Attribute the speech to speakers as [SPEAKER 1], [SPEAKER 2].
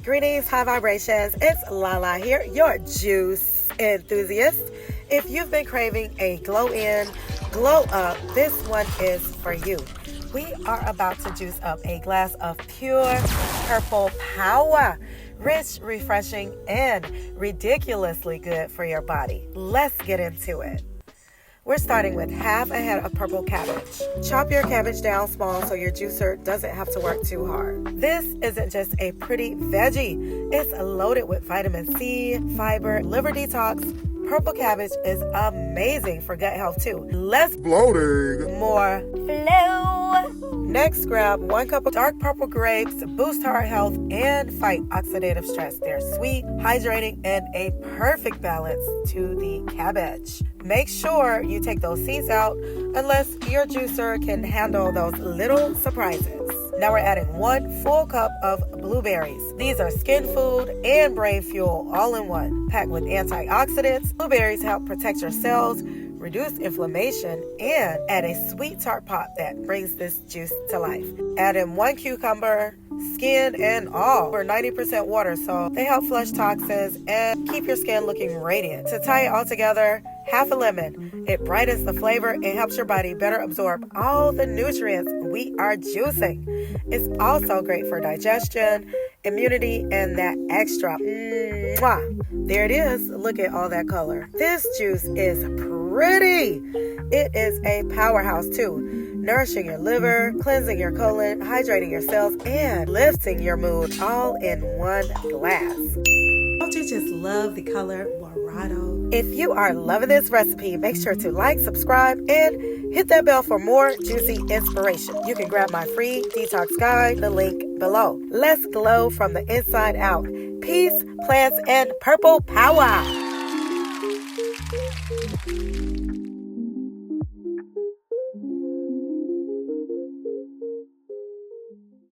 [SPEAKER 1] Greetings, high vibrations. It's LaLa here, your juice enthusiast. If you've been craving a glow in, glow up, this one is for you. We are about to juice up a glass of pure purple power. Rich, refreshing, and ridiculously good for your body. Let's get into it. We're starting with half a head of purple cabbage. Chop your cabbage down small so your juicer doesn't have to work too hard. This isn't just a pretty veggie. It's loaded with vitamin C, fiber, liver detox. Purple cabbage is amazing for gut health too. Less bloating, more flow. Next, grab 1 cup of dark purple grapes, boost heart health, and fight oxidative stress. They're sweet, hydrating, and a perfect balance to the cabbage. Make sure you take those seeds out unless your juicer can handle those little surprises. Now we're adding 1 full cup of blueberries. These are skin food and brain fuel all in one. Packed with antioxidants, blueberries help protect your cells, reduce inflammation, and add a sweet tart pop that brings this juice to life. Add in 1 cucumber, skin and all. We're 90% water, so they help flush toxins and keep your skin looking radiant. To tie it all together, half a lemon. It brightens the flavor and helps your body better absorb all the nutrients we are juicing. It's also great for digestion, immunity, and that extra mwah. There it is. Look at all that color. This juice is pretty. It is a powerhouse too, nourishing your liver, cleansing your colon, hydrating your cells, and lifting your mood all in one glass. Don't you just love the color Morado? If you are loving this recipe, make sure to like, subscribe, and hit that bell for more juicy inspiration. You can grab my free detox guide, the link below. Let's glow from the inside out. Peace, plants, and purple power.